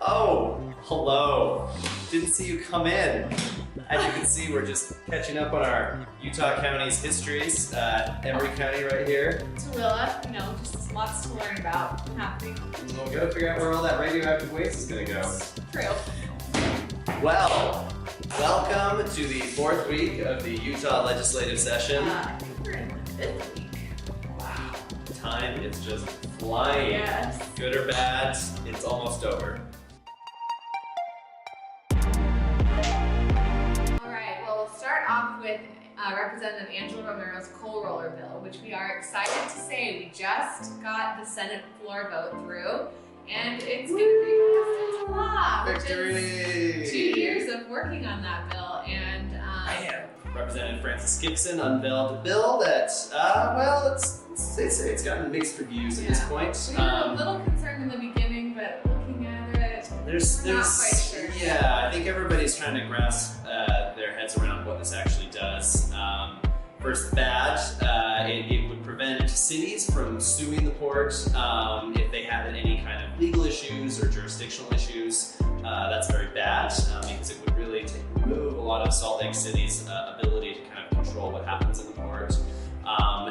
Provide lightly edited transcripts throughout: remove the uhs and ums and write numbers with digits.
Oh, hello. Didn't see you come in. As you can see, we're just catching up on our Utah counties histories. Emory County right here. Tooele, just lots to learn about and happening. We'll go figure out where all that radioactive waste is going to go. True. Well, welcome to the 4th week of the Utah legislative session. I think we're in the 5th week. Wow, time is just flying. Yes. Good or bad, it's almost over. All right, well, we'll start off with Representative Angela Romero's coal roller bill, which we are excited to say we just got the Senate floor vote through, and it's going to be passed into law, which is 2 years of working on that bill. And Representative Francis Gibson unveiled a bill that, well, it's gotten mixed reviews at this point. We were a little concerned in the beginning, but looking at it, there's we're not quite sure. Yeah, I think everybody's trying to grasp their heads around what this actually does. First, bad, it would prevent cities from suing the port if they have any kind of legal issues or jurisdictional issues. That's very bad because it would really remove a lot of Salt Lake City's ability to kind of control what happens in the port.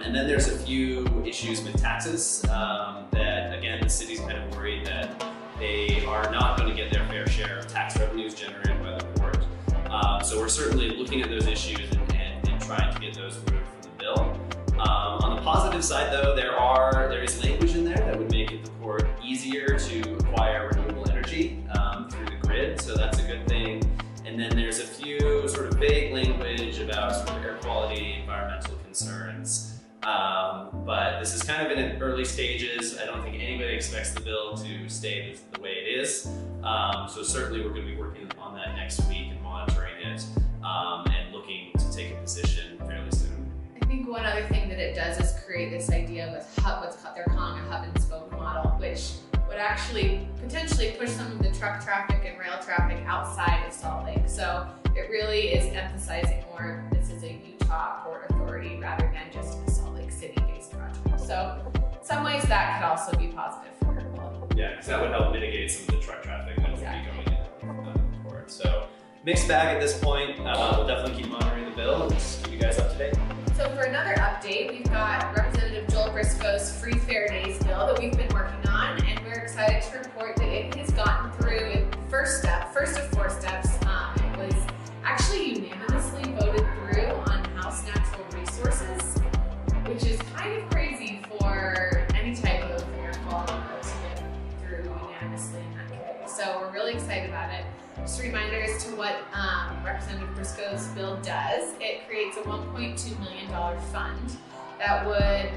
And then there's a few issues with taxes that, again, the city's kind of worried that they are not going to get their fair share of tax revenues generated by the port. So we're certainly looking at those issues and trying to get those removed from the bill. On the positive side, though, there is language in there that would make it the port easier to acquire renewable energy through the grid, so that's a good thing. And then there's a few sort of vague language about sort of air quality, environmental concerns. But this is kind of in early stages. I don't think anybody expects the bill to stay the way it is. So certainly we're going to be working on that next week and monitoring it and looking to take a position fairly soon. I think one other thing that it does is create this idea of what they're calling a hub and spoke model, which would actually potentially push some of the truck traffic and rail traffic outside of Salt Lake. So it really is emphasizing more this is a Utah Port Authority rather than just a Salt Lake City-based project. So in some ways that could also be positive for air quality. Yeah, because that would help mitigate some of the truck traffic that would be going into the port. So mixed bag at this point. We'll definitely keep monitoring the bill and just keep you guys up to date. So for another update, we've got Representative Joel Briscoe's Free Fair Days bill that we've been working on, and we're excited to report that it has gotten through its first of 4 steps. It was actually unanimously voted through on House Natural Resources, which is kind of crazy for any type of air quality bill to get through unanimously in that committee. So we're really excited about it. Just a reminder as to what Representative Briscoe's bill does. It creates a $1.2 million fund that would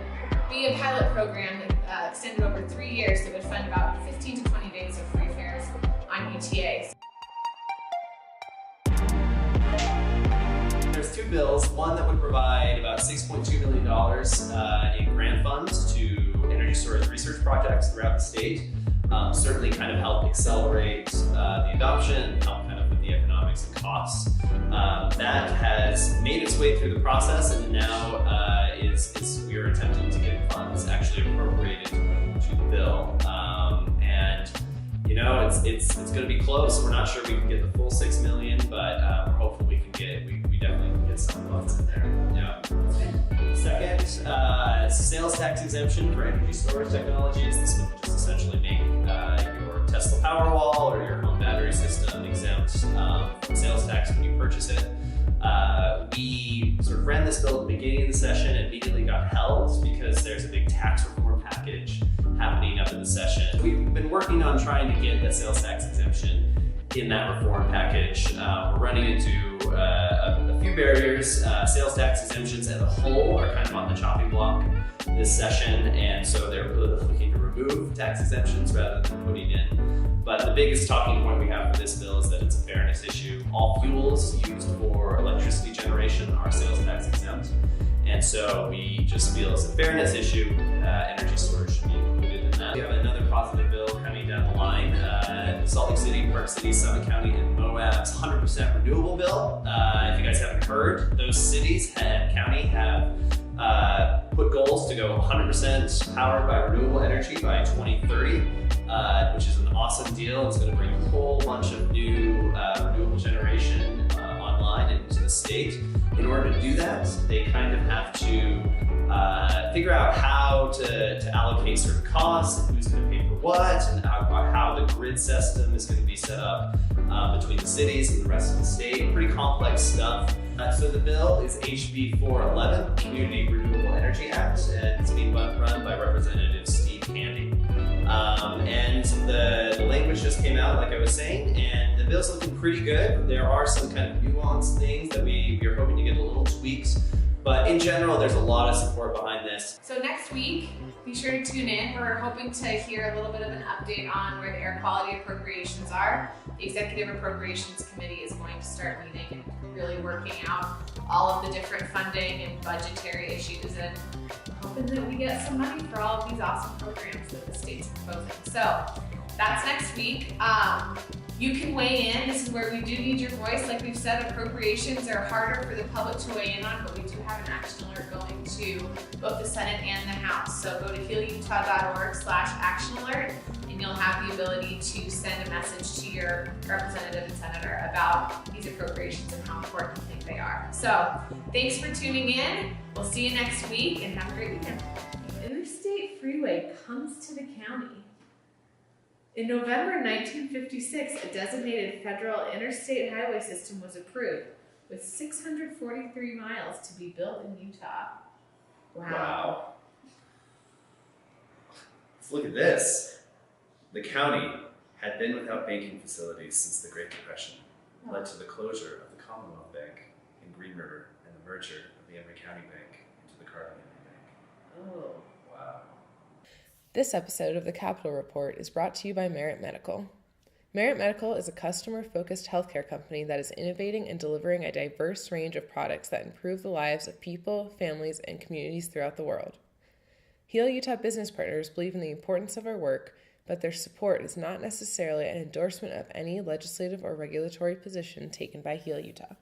be a pilot program that extended over 3 years that would fund about 15 to 20 days of free fares on UTA. There's 2 bills, one that would provide about $6.2 million in grant funds to energy storage research projects throughout the state. Certainly kind of help accelerate the adoption, help kind of with the economics and costs. That has made its way through the process, and now we are attempting to get funds actually appropriated to the bill. And it's going to be close. We're not sure we can get the full $6 million, but we're hopeful we definitely can get some funds in there. Yeah. Second, sales tax exemption for energy storage technologies. This would just essentially make your Tesla Powerwall or your home battery system exempt from sales tax when you purchase it. We sort of ran this bill at the beginning of the session and immediately got held because there's a big tax reform package happening up in the session. We've been working on trying to get a sales tax exemption in that reform package. We're running into a few barriers. Sales tax exemptions as a whole are kind of on the chopping block this session, and so they're really looking to remove tax exemptions rather than putting in. But the biggest talking point we have for this bill is that it's a fairness issue. All fuels used for electricity generation are sales tax exempt, and so we just feel it's a fairness issue. Energy storage should be included in that. We have another positive bill coming down the line. Salt Lake City, Park City, Summit County, and Moab's 100% renewable bill. If you guys haven't heard, those cities and county have put goals to go 100% powered by renewable energy by 2030. which is an awesome deal. It's going to bring a whole bunch of new renewable generation online into the state. In order to do that, they kind of have to figure out how to allocate certain costs, and who's going to pay for what, and how the grid system is going to be set up between the cities and the rest of the state. Pretty complex stuff. So the bill is HB 411, Community Renewable Energy Act, and it's being run by Representative Steve Handy. And the language just came out, like I was saying, and the bill's looking pretty good. There are some kind of nuanced things that we're hoping to get a little tweaked, but in general, there's a lot of support behind this. So next week, be sure to tune in. We're hoping to hear a little bit of an update on where the air quality appropriations are. The Executive Appropriations Committee is going to start meeting and really working out all of the different funding and budgetary issues, and hoping that we get some money for all of these awesome programs that the state's proposing. So that's next week. You can weigh in. This is where we do need your voice. Like we've said, appropriations are harder for the public to weigh in on, but we do have an action alert going to both the Senate and the House. So go to healutah.org/action alert, and you'll have the ability to send a message to your representative and senator about these appropriations and how important you think they are. So thanks for tuning in. We'll see you next week, and have a great weekend. The Interstate Freeway comes to the county. In November 1956, a designated federal interstate highway system was approved, with 643 miles to be built in Utah. Wow. Let's look at this. The county had been without banking facilities since the Great Depression, led to the closure of the Commonwealth Bank in Green River and the merger of the Emory County Bank into the Carlin Bank. Oh. Wow. This episode of the Capital Report is brought to you by Merit Medical. Merit Medical is a customer-focused healthcare company that is innovating and delivering a diverse range of products that improve the lives of people, families, and communities throughout the world. Heal Utah business partners believe in the importance of our work, but their support is not necessarily an endorsement of any legislative or regulatory position taken by Heal Utah.